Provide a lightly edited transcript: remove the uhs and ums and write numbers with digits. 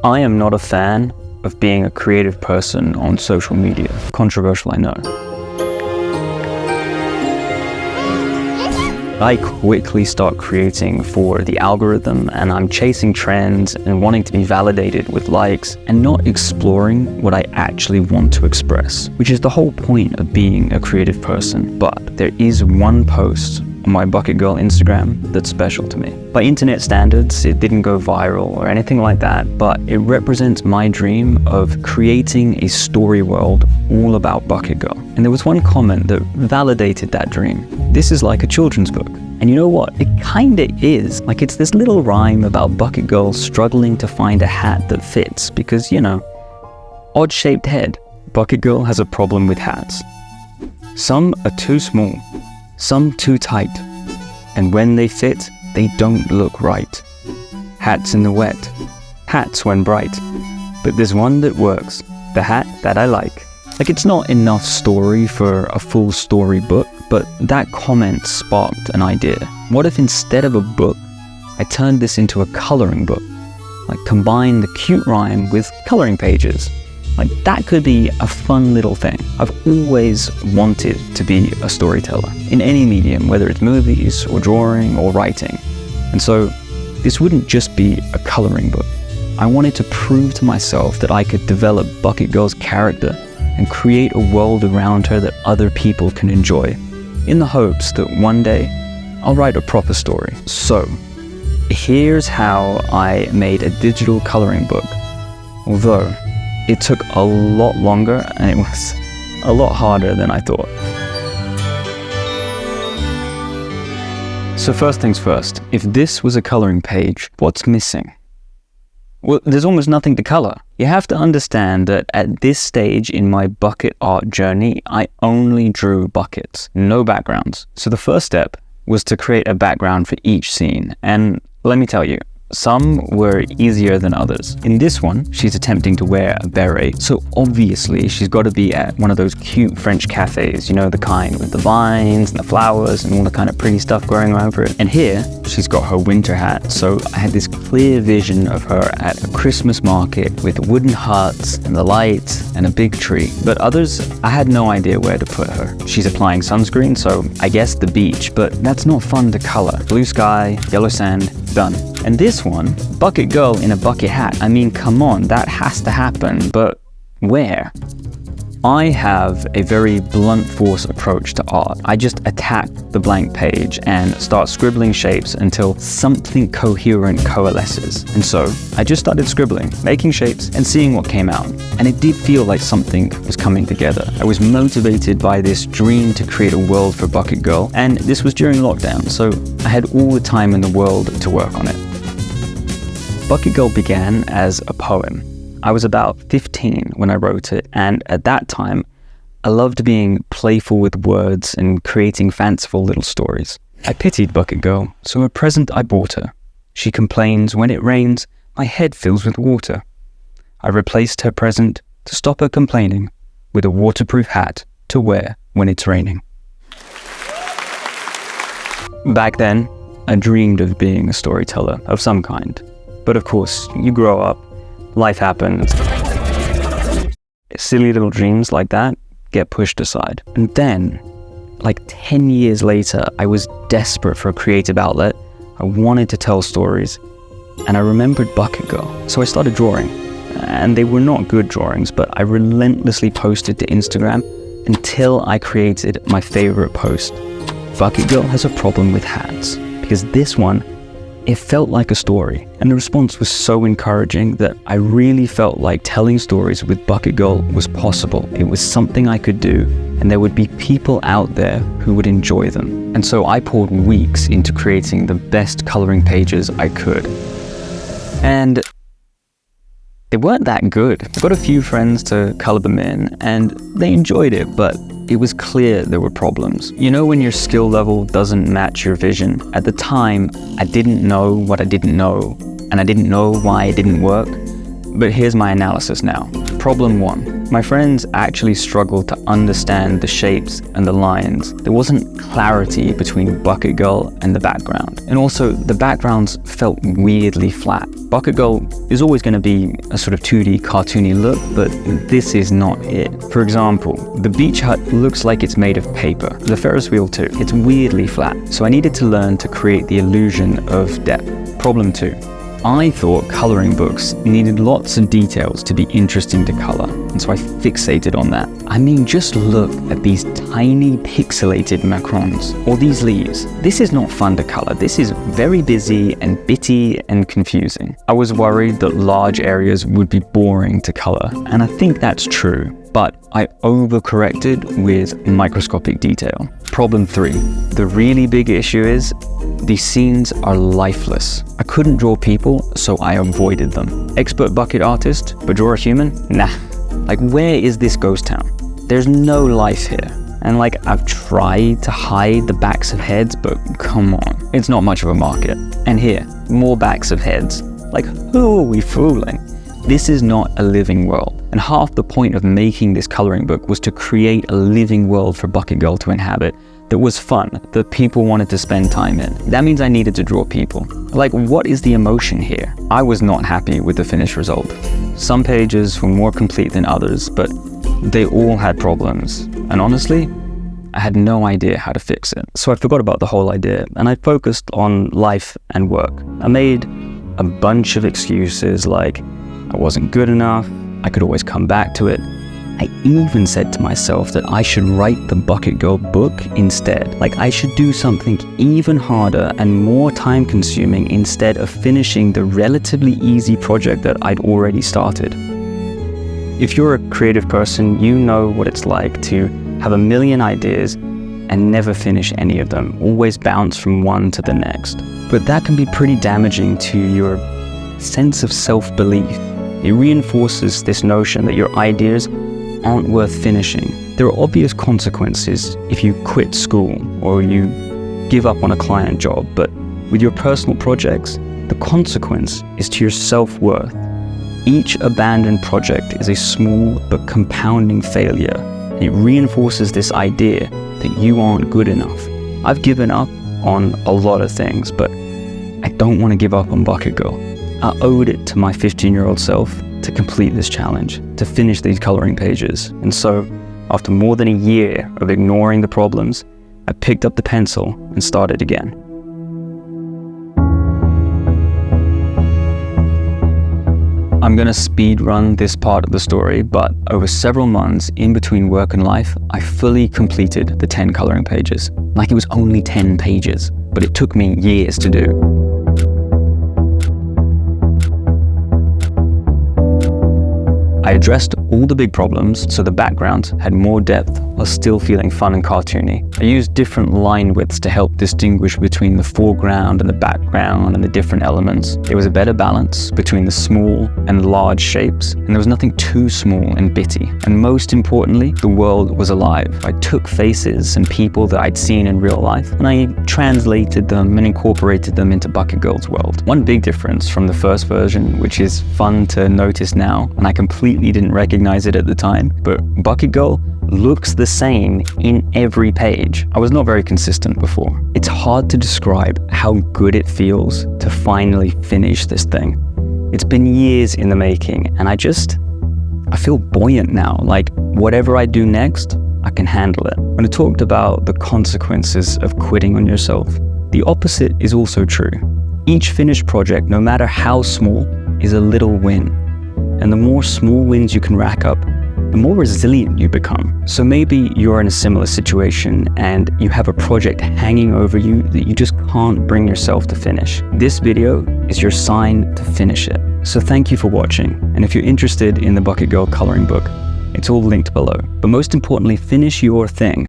I am not a fan of being a creative person on social media. Controversial, I know. I quickly start creating for the algorithm, and I'm chasing trends and wanting to be validated with likes and not exploring what I actually want to express, which is the whole point of being a creative person. But there is one post on my Bucketgirl Instagram that's special to me. By internet standards, it didn't go viral or anything like that, but it represents my dream of creating a story world all about Bucketgirl. And there was one comment that validated that dream. This is like a children's book. And you know what? It kinda is. Like, it's this little rhyme about Bucketgirl struggling to find a hat that fits because, you know, odd-shaped head. Bucketgirl has a problem with hats. Some are too small, some too tight, and when they fit, they don't look right. Hats in the wet, hats when bright, but there's one that works, the hat that I like. Like, it's not enough story for a full story book, but that comment sparked an idea. What if instead of a book, I turned this into a coloring book? Like, combine the cute rhyme with coloring pages. Like, that could be a fun little thing. I've always wanted to be a storyteller in any medium, whether it's movies or drawing or writing. And so this wouldn't just be a coloring book. I wanted to prove to myself that I could develop Bucketgirl's character and create a world around her that other people can enjoy, in the hopes that one day I'll write a proper story. So here's how I made a digital coloring book, although it took a lot longer and it was a lot harder than I thought. So first things first, if this was a coloring page, what's missing? Well, there's almost nothing to color. You have to understand that at this stage in my bucket art journey, I only drew buckets, no backgrounds. So the first step was to create a background for each scene. And let me tell you, some were easier than others. In this one, she's attempting to wear a beret, so obviously she's got to be at one of those cute French cafes, you know, the kind with the vines and the flowers and all the kind of pretty stuff growing around for it. And here, she's got her winter hat, so I had this clear vision of her at a Christmas market with wooden huts and the lights and a big tree. But others, I had no idea where to put her. She's applying sunscreen, so I guess the beach, but that's not fun to color. Blue sky, yellow sand, done. And this one, Bucketgirl in a bucket hat. I mean, come on, that has to happen, but where? I have a very blunt force approach to art. I just attack the blank page and start scribbling shapes until something coherent coalesces. And so I just started scribbling, making shapes and seeing what came out. And it did feel like something was coming together. I was motivated by this dream to create a world for Bucketgirl, and this was during lockdown, so I had all the time in the world to work on it. Bucketgirl began as a poem. I was about 15 when I wrote it, and at that time, I loved being playful with words and creating fanciful little stories. I pitied Bucketgirl, so a present I bought her. She complains when it rains, my head fills with water. I replaced her present to stop her complaining with a waterproof hat to wear when it's raining. Back then, I dreamed of being a storyteller of some kind. But of course, you grow up, life happens. Silly little dreams like that get pushed aside. And then, like 10 years later, I was desperate for a creative outlet. I wanted to tell stories, and I remembered Bucketgirl. So I started drawing, and they were not good drawings, but I relentlessly posted to Instagram until I created my favorite post. Bucketgirl has a problem with hats, because this one, it felt like a story, and the response was so encouraging that I really felt like telling stories with Bucketgirl was possible. It was something I could do, and there would be people out there who would enjoy them. And so I poured weeks into creating the best coloring pages I could. And they weren't that good. I got a few friends to color them in, and they enjoyed it, but it was clear there were problems. You know when your skill level doesn't match your vision? At the time, I didn't know what I didn't know, and I didn't know why it didn't work. But here's my analysis now. Problem 1. My friends actually struggled to understand the shapes and the lines. There wasn't clarity between Bucketgirl and the background. And also, the backgrounds felt weirdly flat. Bucketgirl is always going to be a sort of 2D cartoony look, but this is not it. For example, the beach hut looks like it's made of paper. The Ferris wheel too. It's weirdly flat. So I needed to learn to create the illusion of depth. Problem 2. I thought coloring books needed lots of details to be interesting to color, and so I fixated on that. I mean, just look at these tiny pixelated macrons, or these leaves. This is not fun to color. This is very busy and bitty and confusing. I was worried that large areas would be boring to color, and I think that's true. But I overcorrected with microscopic detail. Problem 3. The really big issue is these scenes are lifeless. I couldn't draw people, so I avoided them. Expert bucket artist, but draw a human? Nah. Like, where is this ghost town? There's no life here. And like, I've tried to hide the backs of heads, but come on, it's not much of a market. And here, more backs of heads. Like, who are we fooling? This is not a living world. And half the point of making this coloring book was to create a living world for Bucketgirl to inhabit that was fun, that people wanted to spend time in. That means I needed to draw people. Like, what is the emotion here? I was not happy with the finished result. Some pages were more complete than others, but they all had problems. And honestly, I had no idea how to fix it. So I forgot about the whole idea, and I focused on life and work. I made a bunch of excuses like I wasn't good enough, I could always come back to it. I even said to myself that I should write the Bucketgirl book instead. Like, I should do something even harder and more time consuming instead of finishing the relatively easy project that I'd already started. If you're a creative person, you know what it's like to have a million ideas and never finish any of them, always bounce from one to the next. But that can be pretty damaging to your sense of self-belief. It reinforces this notion that your ideas aren't worth finishing. There are obvious consequences if you quit school or you give up on a client job, but with your personal projects, the consequence is to your self-worth. Each abandoned project is a small but compounding failure. It reinforces this idea that you aren't good enough. I've given up on a lot of things, but I don't want to give up on Bucketgirl. I owed it to my 15-year-old self to complete this challenge, to finish these coloring pages. And so, after more than a year of ignoring the problems, I picked up the pencil and started again. I'm gonna speed run this part of the story, but over several months in between work and life, I fully completed the 10 coloring pages. Like, it was only 10 pages, but it took me years to do. I addressed all the big problems so the background had more depth while still feeling fun and cartoony. I used different line widths to help distinguish between the foreground and the background and the different elements. There was a better balance between the small and large shapes, and there was nothing too small and bitty. And most importantly, the world was alive. I took faces and people that I'd seen in real life, and I translated them and incorporated them into Bucketgirl's world. One big difference from the first version, which is fun to notice now, and I completely didn't recognize it at the time, but Bucketgirl looks the same in every page. I was not very consistent before. It's hard to describe how good it feels to finally finish this thing. It's been years in the making, and I feel buoyant now. Like, whatever I do next, I can handle it. When I talked about the consequences of quitting on yourself, the opposite is also true. Each finished project, no matter how small, is a little win. And the more small wins you can rack up, the more resilient you become. So maybe you're in a similar situation and you have a project hanging over you that you just can't bring yourself to finish. This video is your sign to finish it. So thank you for watching. And if you're interested in the Bucketgirl coloring book, it's all linked below. But most importantly, finish your thing.